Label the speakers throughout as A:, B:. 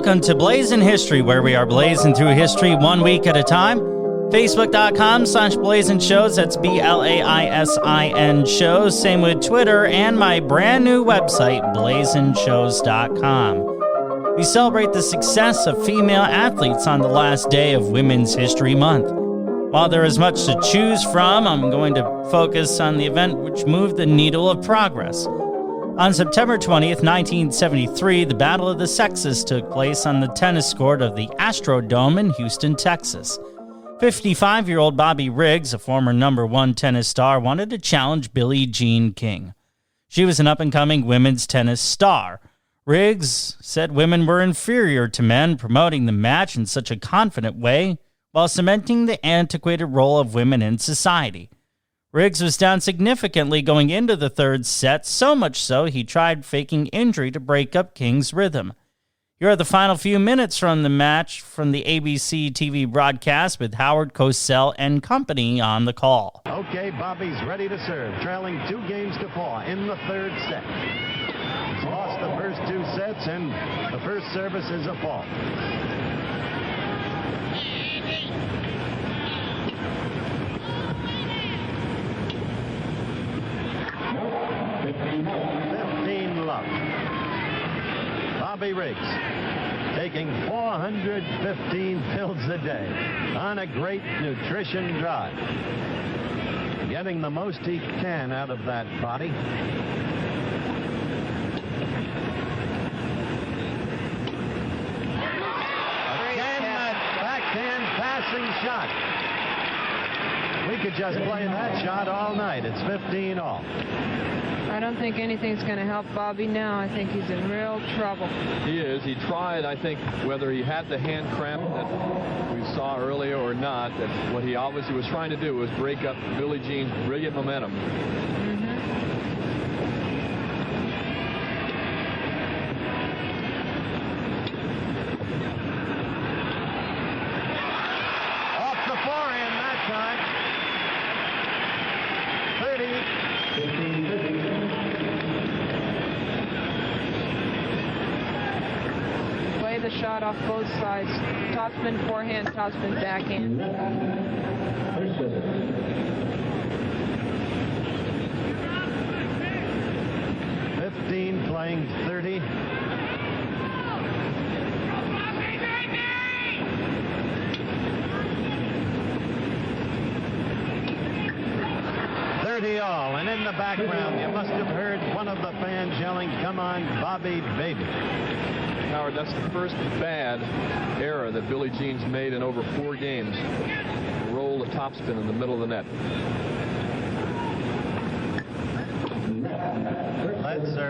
A: Welcome to Blaisin History, where we are blazing through history 1 week at a time. Facebook.com/Blaisin Shows, that's BLAISIN Shows. Same with Twitter and my brand new website, BlaisinShows.com. We celebrate the success of female athletes on the last day of Women's History Month. While there is much to choose from, I'm going to focus on the event which moved the needle of progress. On September 20th, 1973, the Battle of the Sexes took place on the tennis court of the Astrodome in Houston, Texas. 55-year-old Bobby Riggs, a former #1 tennis star, wanted to challenge Billie Jean King. She was an up-and-coming women's tennis star. Riggs said women were inferior to men, promoting the match in such a confident way while cementing the antiquated role of women in society. Riggs was down significantly going into the third set, so much so he tried faking injury to break up King's rhythm. Here are the final few minutes from the match from the ABC TV broadcast with Howard Cosell and company on the call.
B: Okay, Bobby's ready to serve, trailing 2 games to 4 in the third set. He's lost the first 2 sets, and the first service is a fault. Bobby Riggs taking 415 pills a day on a great nutrition drive, getting the most he can out of that body. Again, that backhand passing shot. We could just play that shot all night. It's 15 all.
C: I don't think anything's going to help Bobby now. I think he's in real trouble.
D: He is. He tried, I think, whether he had the hand cramp that we saw earlier or not, that what he obviously was trying to do was break up Billie Jean's brilliant momentum.
B: Off the forehand that time. 30.
C: The shot off both sides. Topspin forehand, topspin backhand.
B: 15 playing 30. All, and in the background you must have heard one of the fans yelling, "Come on, Bobby, baby."
D: Howard, that's the first bad error that Billie Jean's made in over 4 games. Roll the topspin in the middle of the net.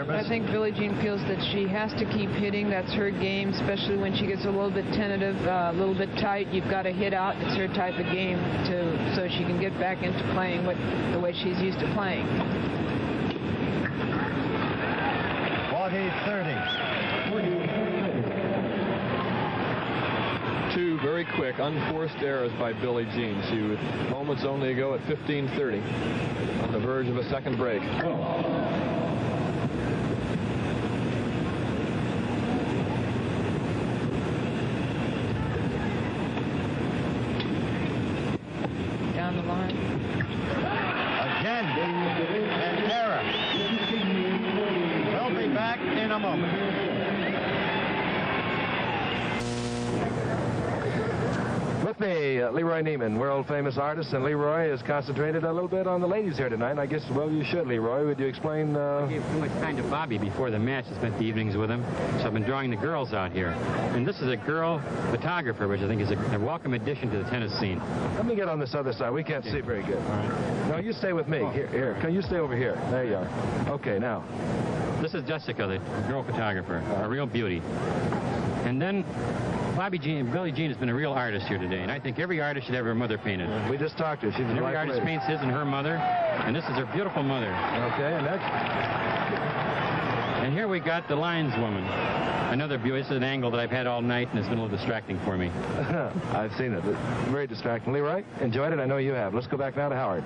C: I think Billie Jean feels that she has to keep hitting. That's her game, especially when she gets a little bit tentative, a little bit tight. You've got to hit out. It's her type of game so she can get back into playing the way she's used to playing.
B: 40-30.
D: 2 very quick, unforced errors by Billie Jean. She was moments only ago at 15-30 on the verge of a second break.
C: Down the line.
B: Again, an error. We'll be back in a moment.
E: With me, Leroy Neiman, world-famous artist, and Leroy is concentrated a little bit on the ladies here tonight. I guess, well, you should, Leroy. Would you explain?
F: I gave too much time to Bobby before the match. I spent the evenings with him, so I've been drawing the girls out here. And this is a girl photographer, which I think is a welcome addition to the tennis scene.
E: Let me get on this other side. We can't see very good. All right. No, you stay with me. Here. Can you stay over here? There you are. Okay, now.
F: This is Jessica, the girl photographer, a real beauty. And then Billie Jean has been a real artist here today, and I think every artist should have her mother painted.
E: We just talked to her. She's
F: and every artist paints his and her mother, and this is her beautiful mother.
E: Okay, and that's...
F: And here we got the lineswoman. Another beauty. This is an angle that I've had all night, and it's been a little distracting for me.
E: I've seen it. Very distracting. Leroy, enjoyed it? I know you have. Let's go back now to Howard.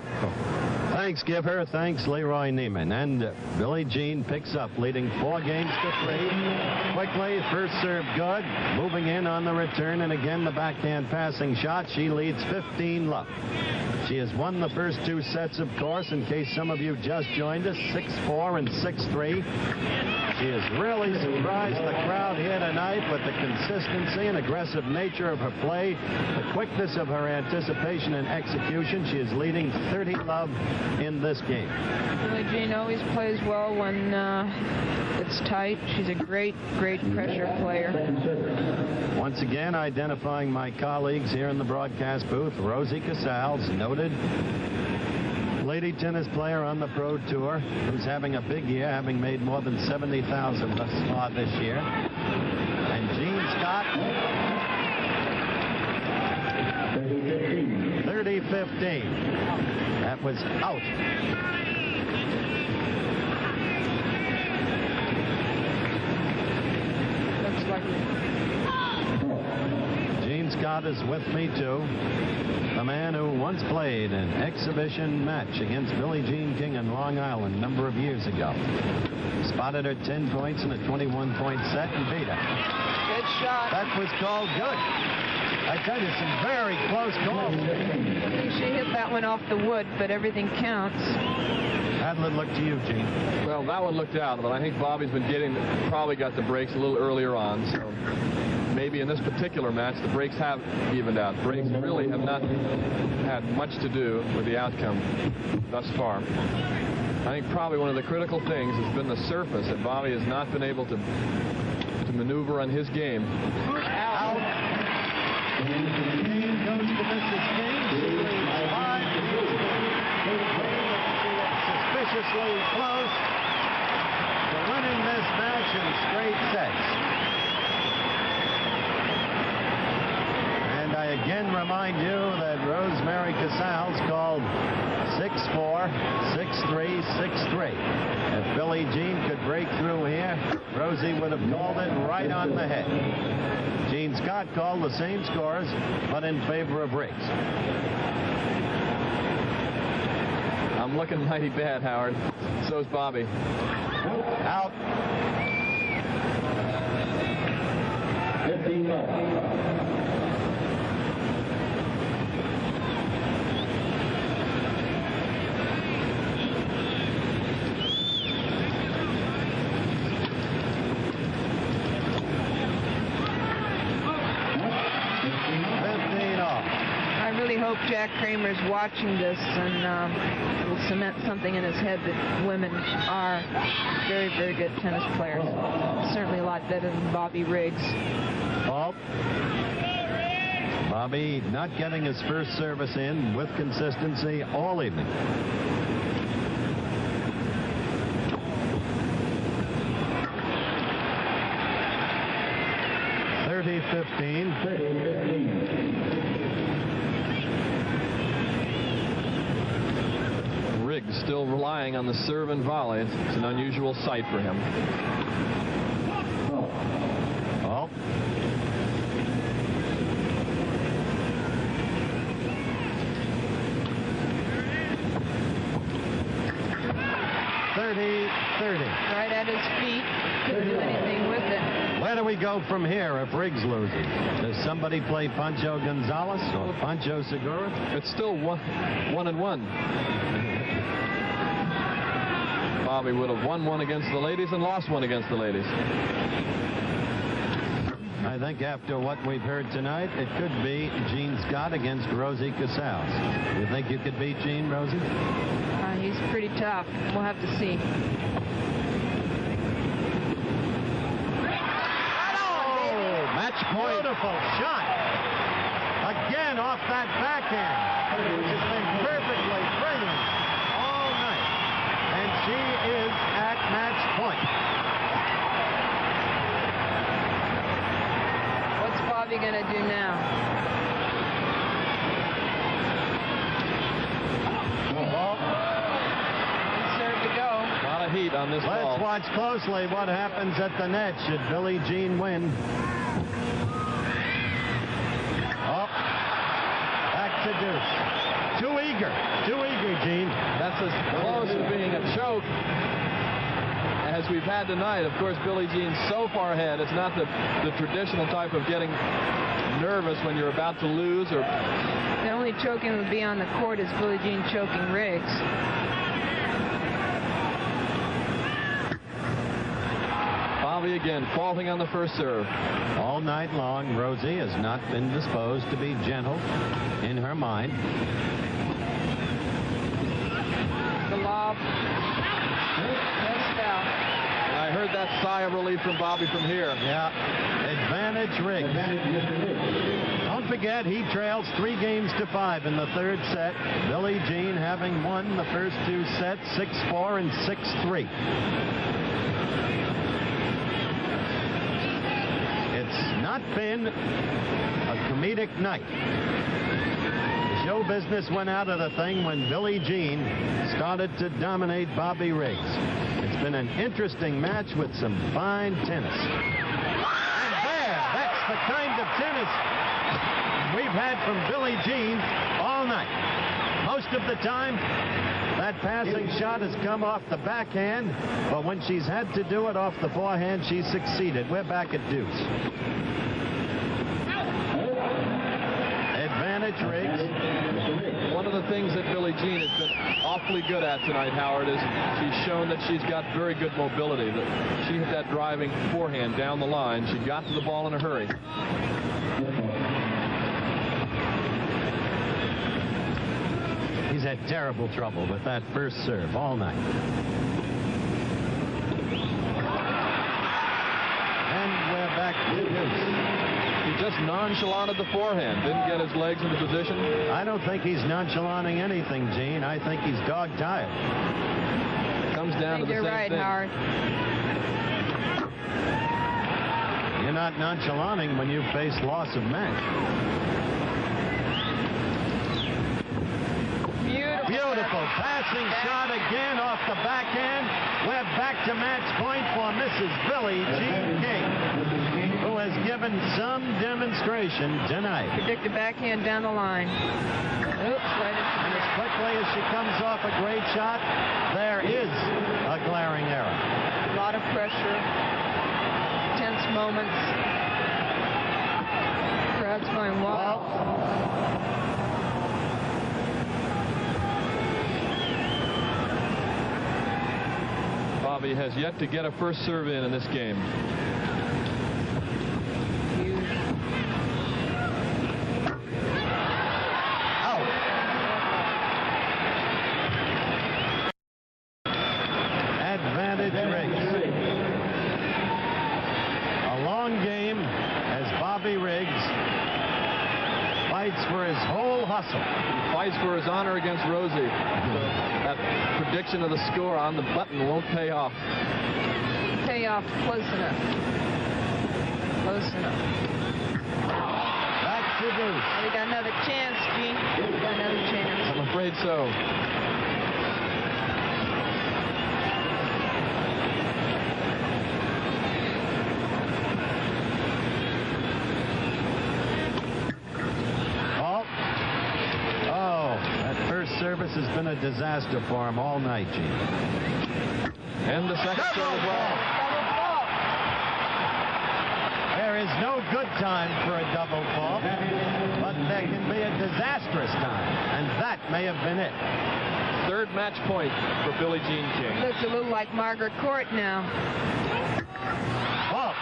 B: Thanks, Giver. Thanks, Leroy Neiman. And Billie Jean picks up, leading 4 games to 3. Quickly, first serve good. Moving in on the return, and again the backhand passing shot. She leads 15-love. She has won the first 2 sets, of course, in case some of you just joined us, 6-4 and 6-3. She has really surprised the crowd here tonight with the consistency and aggressive nature of her play, the quickness of her anticipation and execution. She is leading 30-love in this game.
C: Billie Jean always plays well when it's tight. She's a great pressure player.
B: Once again, identifying my colleagues here in the broadcast booth, Rosie Casals, noted lady tennis player on the Pro Tour, who's having a big year, having made more than $70,000 thus far this year. And Jean Scott, 30-15. That was out.
C: Looks like
B: Jean Scott is with me, too. The man who once played an exhibition match against Billie Jean King in Long Island a number of years ago. Spotted her 10 points in a 21-point set and beat her.
C: good shot.
B: That was called good. I tell you, some very close calls.
C: She hit that one off the wood, but everything counts.
B: Adlin, look to you, Gene.
D: Well, that one looked out, but I think Bobby's been probably got the breaks a little earlier on, so maybe in this particular match, the breaks have evened out. Breaks really have not had much to do with the outcome thus far. I think probably one of the critical things has been the surface that Bobby has not been able to maneuver on his game.
B: Out. King goes to Mrs. King. She leads 5. Suspiciously close to winning this match in straight sets. And I again remind you that Rosemary Casals called 6-4, 6-3, 6-3. If Billie Jean could break through here, Rosie would have called it right on the head. Jean Scott called the same scores, but in favor of Riggs.
D: I'm looking mighty bad, Howard. So's Bobby.
B: Out.
G: 15
C: Hope Jack Kramer's watching this and will cement something in his head that women are very, very good tennis players. Certainly a lot better than Bobby Riggs.
B: Ball. Bobby not getting his first service in with consistency all evening. (30-15).
D: Riggs still relying on the serve and volley. It's an unusual sight for him.
B: Oh.
C: Right at his feet. Couldn't do anything with it.
B: Where do we go from here if Riggs loses? Does somebody play Pancho Gonzalez or Pancho Segura?
D: It's still 1-1. Bobby would have won one against the ladies and lost one against the ladies.
B: I think after what we've heard tonight, it could be Jean Scott against Rosie Casals. You think you could beat Jean, Rosie?
C: He's pretty tough. We'll have to see.
B: Match point. Beautiful shot. Again off that backhand, which has been perfectly brilliant all night. And she is at match point.
C: What's Bobby going to do now?
B: Ball.
C: Serve to go.
D: Got of heat on this ball.
B: Let's watch closely what happens at the net should Billie Jean win. Oh, back to deuce. Too eager, Gene.
D: That's as close to being a choke as we've had tonight. Of course, Billie Jean's so far ahead. It's not the traditional type of getting nervous when you're about to lose. Or
C: The only choking would be on the court is Billie Jean choking Riggs.
D: Bobby again faulting on the first serve.
B: All night long, Rosie has not been disposed to be gentle in her mind.
C: The lob. Missed out.
D: I heard that sigh of relief from Bobby from here.
B: Yeah, advantage Riggs. Don't forget, he trails 3-5 in the third set. Billie Jean having won the first 2 sets, 6-4 and 6-3. It's not been a comedic night. The show business went out of the thing when Billie Jean started to dominate Bobby Riggs. It's been an interesting match with some fine tennis. And there, that's the kind of tennis we've had from Billie Jean all night. Most of the time, that passing shot has come off the backhand, but when she's had to do it off the forehand, she's succeeded. We're back at deuce. Advantage Riggs.
D: One of the things that Billie Jean has been awfully good at tonight, Howard, is she's shown that she's got very good mobility. That she hit that driving forehand down the line. She got to the ball in a hurry.
B: He's had terrible trouble with that first serve all night. And we're back to deuce.
D: He just nonchalanted the forehand, didn't get his legs into position.
B: I don't think he's nonchalanting anything, Gene. I think he's dog-tired.
D: Comes down to the
C: You're
D: same
C: right,
D: thing.
C: Howard.
B: You're not nonchalanting when you face loss of match. Beautiful passing shot again off the backhand. We're back to match point for Mrs. Billie Jean King, who has given some demonstration tonight.
C: Predict a backhand down the line. Oops, right into
B: And
C: the
B: as quickly as she comes off a great shot, there is a glaring error.
C: A lot of pressure. Tense moments. Crowd's going wild.
D: Bobby has yet to get a first serve in this game.
B: Advantage Riggs. A long game as Bobby Riggs fights for his whole hustle.
D: Fights for his honor against Rosie. That prediction of the score on the button won't pay off.
C: Payoff close enough. Close enough.
B: Back to deuce.
C: We got another chance, Gene. We got another chance.
D: I'm afraid so.
B: Service has been a disaster for him all night, Gene.
D: And the second serve as well.
B: There is no good time for a double fault, but there can be a disastrous time, and that may have been it.
D: Third match point for Billie Jean King.
C: Looks a little like Margaret Court now.
B: Fault.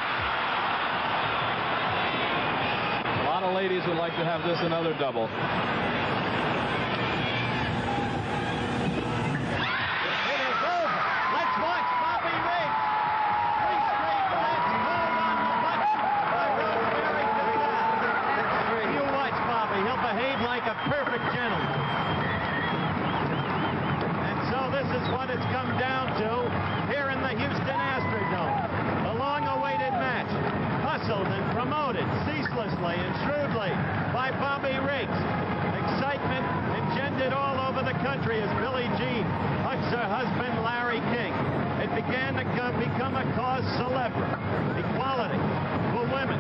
D: A lot of ladies would like to have this another double.
B: Perfect gentleman. And so this is what it's come down to here in the Houston Astrodome. The long-awaited match, hustled and promoted ceaselessly and shrewdly by Bobby Riggs. Excitement engendered all over the country as Billie Jean hugs her husband, Larry King. began to become a cause célèbre. Equality for women,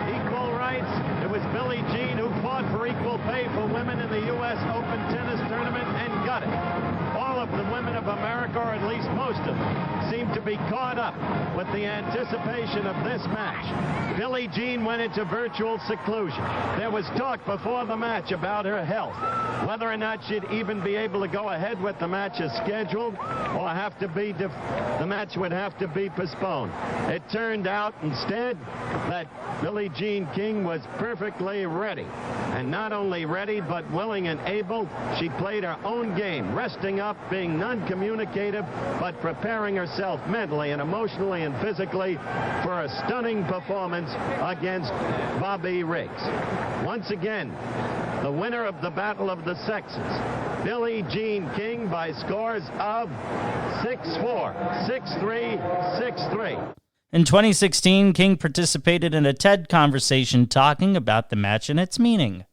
B: equal rights. It was Billie Jean who fought for equal pay for women in the U.S. Open tennis tournament and got it. All of the women of America, or at least most of them, seem to be caught up with the anticipation of this match. Billie Jean went into virtual seclusion. There was talk before the match about her health, whether or not she'd even be able to go ahead with the match as scheduled, or have to be the match would have to be postponed. It turned out instead that Billie Jean King was perfectly ready, and not only ready but willing and able. She played her own game, resting up, being non-communicative, but preparing herself mentally and emotionally and physically for a stunning performance against Bobby Riggs. Once again, the winner of the Battle of the Sexes, Billie Jean King, by scores of 6-4, 6-3, 6-3.
A: In 2016, King participated in a TED conversation talking about the match and its meaning.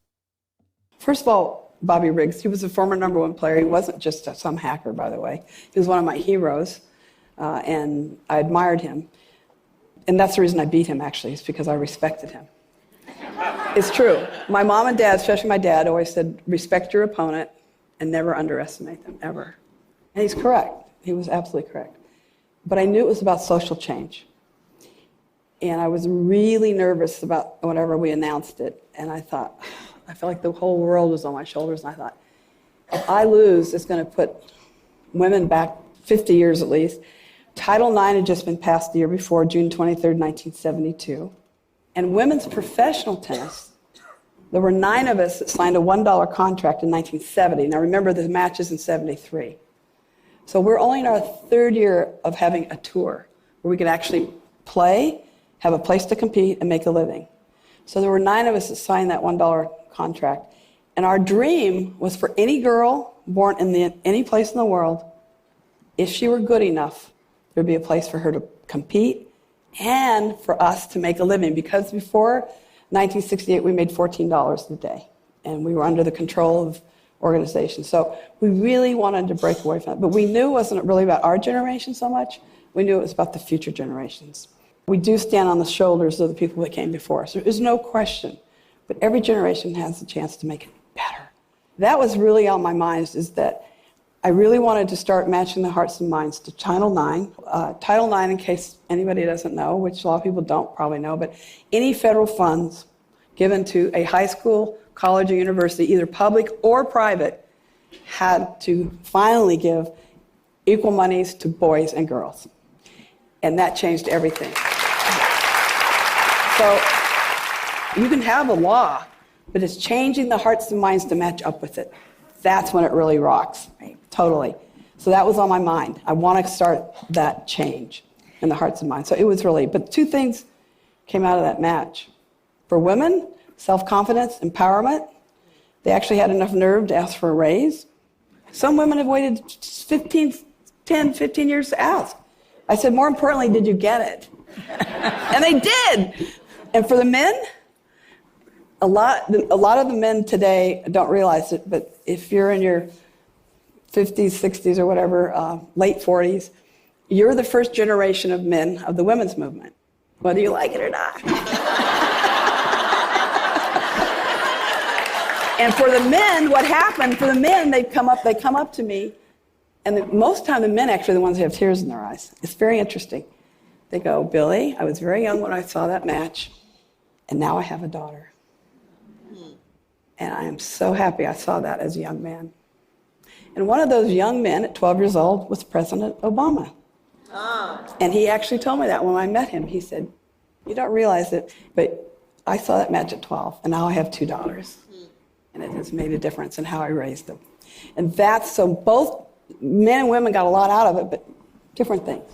G: First of all, Bobby Riggs, he was a former #1 player. He wasn't just some hacker, by the way. He was one of my heroes, and I admired him. And that's the reason I beat him, actually, is because I respected him. It's true. My mom and dad, especially my dad, always said, respect your opponent and never underestimate them, ever. And he's correct. He was absolutely correct. But I knew it was about social change. And I was really nervous about whenever we announced it. And I thought, I felt like the whole world was on my shoulders. And I thought, if I lose, it's going to put women back 50 years at least. Title IX had just been passed the year before, June 23rd, 1972. And women's professional tennis, there were 9 of us that signed a $1 contract in 1970. Now remember, the match is in 73. So we're only in our 3rd year of having a tour where we could actually play, have a place to compete, and make a living. So there were 9 of us that signed that $1 contract. And our dream was for any girl born in any place in the world, if she were good enough, there'd be a place for her to compete and for us to make a living. Because before 1968, we made $14 a day. And we were under the control of organizations. So we really wanted to break away from it. But we knew it wasn't really about our generation so much. We knew it was about the future generations. We do stand on the shoulders of the people that came before us. There's no question. But every generation has the chance to make it better. That was really on my mind, is that I really wanted to start matching the hearts and minds to Title IX. Title IX, in case anybody doesn't know, which a lot of people don't probably know, but any federal funds given to a high school, college, or university, either public or private, had to finally give equal monies to boys and girls. And that changed everything. So you can have a law, but it's changing the hearts and minds to match up with it. That's when it really rocks, right? Totally. So that was on my mind. I want to start that change in the hearts and minds. So it was really, but 2 things came out of that match. For women, self-confidence, empowerment. They actually had enough nerve to ask for a raise. Some women have waited 10, 15 years to ask. I said, more importantly, did you get it? And they did. And for the men, a lot of the men today don't realize it, but if you're in your 50s, 60s, or whatever, late 40s, you're the first generation of men of the women's movement, whether you like it or not. And for the men, what happened, for the men, they come up to me, and most of the time the men actually are the ones who have tears in their eyes. It's very interesting. They go, Billie, I was very young when I saw that match, and now I have a daughter. And I am so happy I saw that as a young man. And one of those young men at 12 years old was President Obama. And he actually told me that when I met him. He said, you don't realize it, but I saw that match at 12, and now I have 2 daughters. And it has made a difference in how I raised them. And that's, so both men and women got a lot out of it, but different things.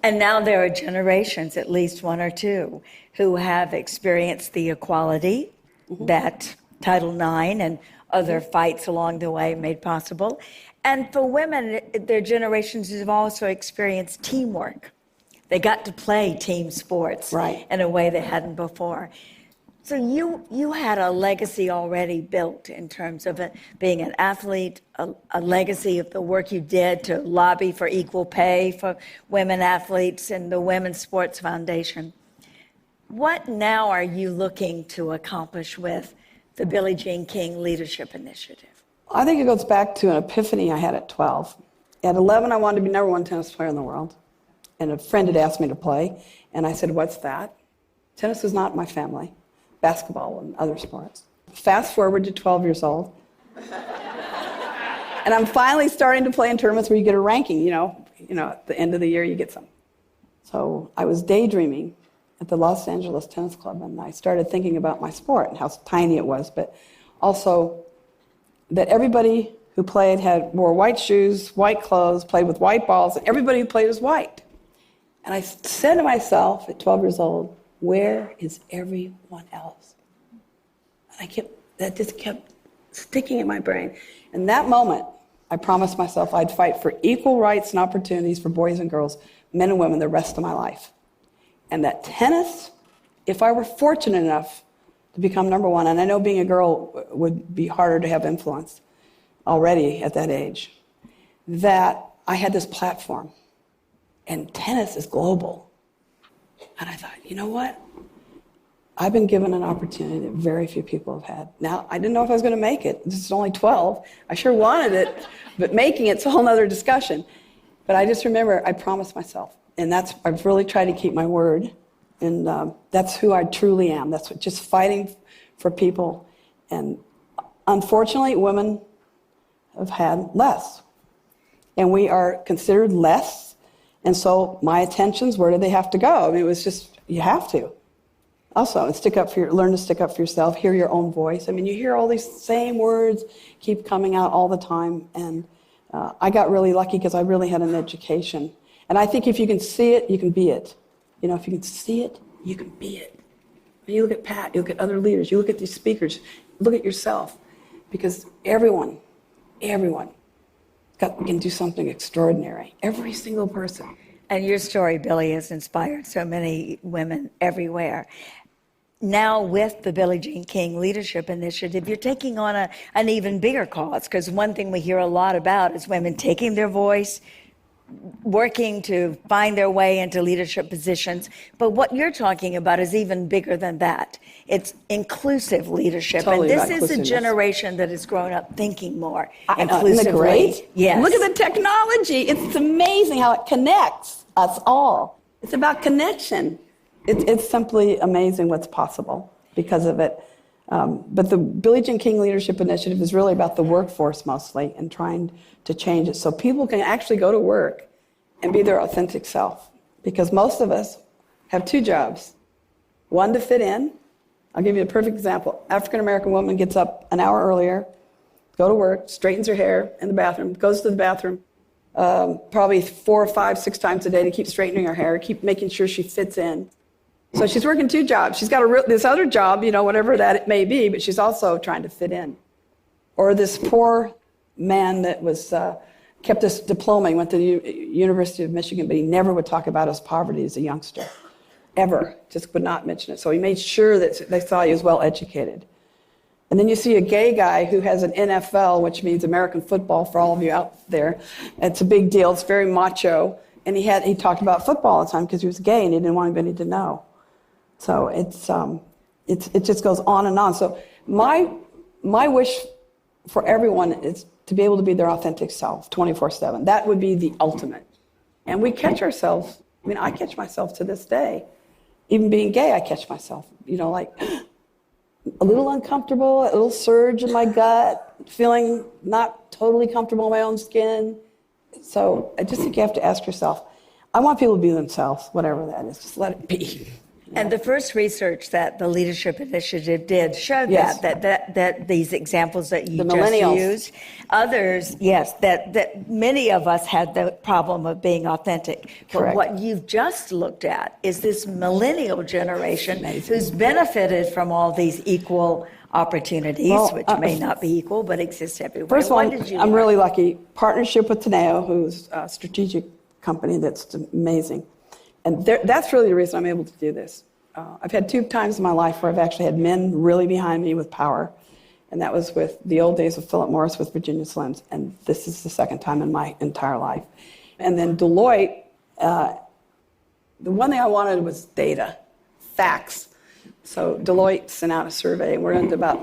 H: And now there are generations, at least 1 or 2, who have experienced the equality that Title IX and other fights along the way made possible. And for women, their generations have also experienced teamwork. They got to play team sports in a way they hadn't before. So you had a legacy already built in terms of being an athlete, a legacy of the work you did to lobby for equal pay for women athletes and the Women's Sports Foundation. What now are you looking to accomplish with the Billie Jean King Leadership Initiative?
G: I think it goes back to an epiphany I had at 12. At 11, I wanted to be #1 tennis player in the world. And a friend had asked me to play, and I said, what's that? Tennis is not in my family. Basketball and other sports. Fast forward to 12 years old. And I'm finally starting to play in tournaments where you get a ranking, you know, at the end of the year you get some. So I was daydreaming at the Los Angeles Tennis Club, and I started thinking about my sport and how tiny it was, but also that everybody who played wore white shoes, white clothes, played with white balls, and everybody who played was white. And I said to myself at 12 years old, where is everyone else? And that just kept sticking in my brain. In that moment, I promised myself I'd fight for equal rights and opportunities for boys and girls, men and women, the rest of my life. And that tennis, if I were fortunate enough to become #1, and I know being a girl would be harder to have influence already at that age, that I had this platform. And tennis is global. And I thought, you know what? I've been given an opportunity that very few people have had. Now, I didn't know if I was going to make it. This is only 12. I sure wanted it, but making it's a whole other discussion. But I just remember I promised myself. And I've really tried to keep my word. And that's who I truly am. That's just fighting for people. And unfortunately, women have had less. And we are considered less. And so my attentions, where do they have to go? I mean, it was just, you have to. Also, learn to stick up for yourself, hear your own voice. I mean, you hear all these same words keep coming out all the time. And I got really lucky because I really had an education. And I think if you can see it, you can be it. You know, if you can see it, you can be it. When you look at Pat, you look at other leaders, you look at these speakers, look at yourself. Because everyone can do something extraordinary. Every single person.
H: And your story, Billie, has inspired so many women everywhere. Now with the Billie Jean King Leadership Initiative, you're taking on an even bigger cause, because one thing we hear a lot about is women taking their voice, working to find their way into leadership positions. But what you're talking about is even bigger than that. It's inclusive leadership.
G: Totally,
H: and this is a generation that has grown up thinking more inclusively.
G: Isn't it great?
H: Yes.
G: Look at the technology. It's amazing how it connects us all. It's about connection. It's simply amazing what's possible because of it. But the Billie Jean King Leadership Initiative is really about the workforce mostly and trying to change it so people can actually go to work and be their authentic self. Because most of us have 2 jobs. One, to fit in. I'll give you a perfect example. African-American woman gets up an hour earlier, go to work, straightens her hair in the bathroom, goes to the bathroom probably 4 or 5, 6 times a day to keep straightening her hair, keep making sure she fits in. So she's working 2 jobs. She's got this other job, whatever that it may be, but she's also trying to fit in. Or this poor man that kept his diploma. He went to the University of Michigan, but he never would talk about his poverty as a youngster. Ever. Just would not mention it. So he made sure that they saw he was well educated. And then you see a gay guy who has an NFL, which means American football for all of you out there. It's a big deal. It's very macho. And he talked about football all the time because he was gay and he didn't want anybody to know. So it just goes on and on. So my wish for everyone is to be able to be their authentic self 24/7. That would be the ultimate. And we catch ourselves. I mean, I catch myself to this day. Even being gay, I catch myself, like a little uncomfortable, a little surge in my gut, feeling not totally comfortable in my own skin. So I just think you have to ask yourself, I want people to be themselves, whatever that is. Just let it be.
H: And the first research that the Leadership Initiative did showed
G: Yes.
H: that these examples that you
G: The
H: just
G: millennials.
H: used, others, yes, that many of us had the problem of being authentic.
G: Correct.
H: But what you've just looked at is this millennial generation
G: Amazing.
H: who's benefited from all these equal opportunities, which may not be equal, but exist everywhere.
G: First of all,
H: What did you
G: I'm
H: learn?
G: really lucky. Partnership with Teneo, who's a strategic company that's amazing. And that's really the reason I'm able to do this. I've had 2 times in my life where I've actually had men really behind me with power. And that was with the old days of Philip Morris with Virginia Slims. And this is the second time in my entire life. And then Deloitte, the one thing I wanted was data, facts. So Deloitte sent out a survey, and we're into about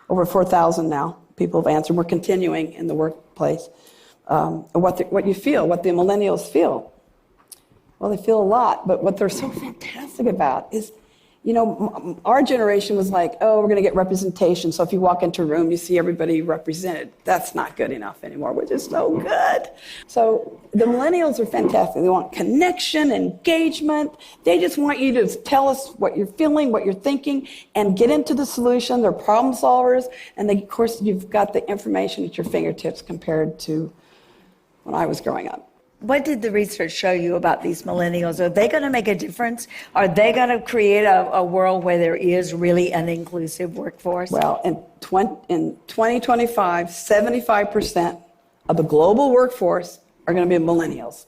G: over 4,000 now. People have answered. We're continuing in the workplace. What you feel, what the millennials feel. Well, they feel a lot, but what they're so fantastic about is, our generation was like, oh, we're going to get representation. So if you walk into a room, you see everybody represented. That's not good enough anymore, which is so good. So the millennials are fantastic. They want connection, engagement. They just want you to tell us what you're feeling, what you're thinking, and get into the solution. They're problem solvers. And of course, you've got the information at your fingertips compared to when I was growing up.
H: What did the research show you about these millennials? Are they going to make a difference? Are they going to create a world where there is really an inclusive workforce?
G: Well, in 2025, 75% of the global workforce are going to be millennials.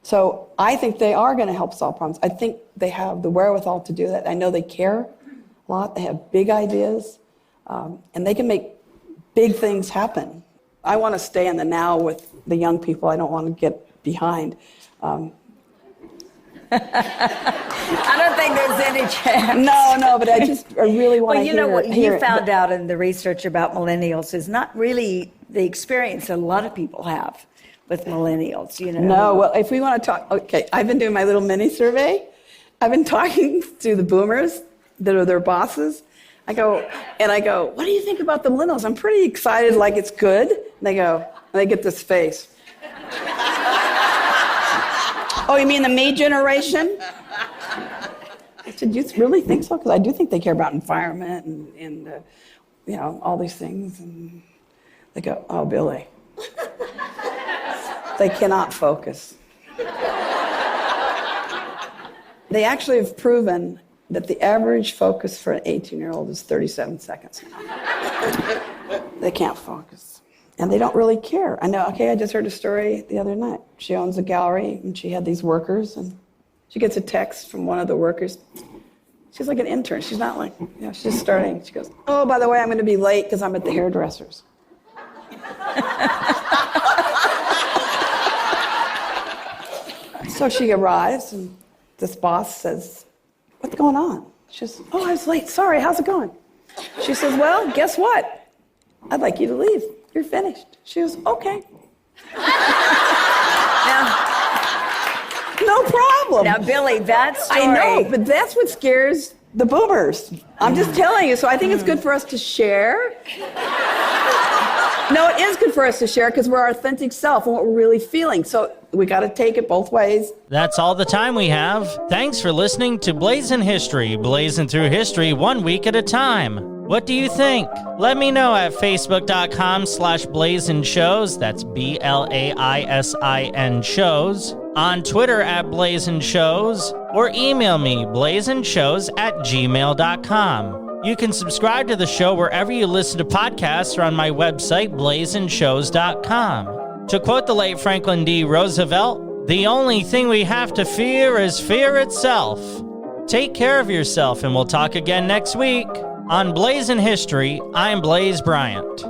G: So I think they are going to help solve problems. I think they have the wherewithal to do that. I know they care a lot. They have big ideas, and they can make big things happen. I want to stay in the now with the young people. I don't want to get behind.
H: I don't think there's any chance.
G: No, but I really want to hear.
H: Well, you know what you found out in the research about millennials is not really the experience that a lot of people have with millennials,
G: No, well, if we want to talk, okay, I've been doing my little mini survey. I've been talking to the boomers that are their bosses. I go, what do you think about the millennials? I'm pretty excited, like it's good. And they get this face. Oh, you mean the me generation? I said, you really think so? Because I do think they care about environment and all these things. And they go, oh, Billie. They cannot focus. They actually have proven that the average focus for an 18-year-old is 37 seconds. They can't focus. And they don't really care. I know, I just heard a story the other night. She owns a gallery, and she had these workers, and she gets a text from one of the workers. She's like an intern. She's not like, she's just starting. She goes, oh, by the way, I'm going to be late because I'm at the hairdresser's. So she arrives, and this boss says, what's going on? She says, oh, I was late. Sorry, how's it going? She says, well, guess what? I'd like you to leave. You're finished. She goes, okay. No problem.
H: Now, Billie, that story...
G: I know, but that's what scares the boomers. I'm just telling you. So I think it's good for us to share. No, it is good for us to share because we're our authentic self and what we're really feeling. So we got to take it both ways.
A: That's all the time we have. Thanks for listening to Blaisin' History, blazing through history 1 week at a time. What do you think? Let me know at facebook.com/Blaisin Shows. That's BLAISIN shows. On Twitter at Blaisin Shows. Or email me, blaizinshows@gmail.com. You can subscribe to the show wherever you listen to podcasts or on my website, blaizinshows.com. To quote the late Franklin D. Roosevelt, the only thing we have to fear is fear itself. Take care of yourself, and we'll talk again next week. On Blaisin' History, I'm Blaise Bryant.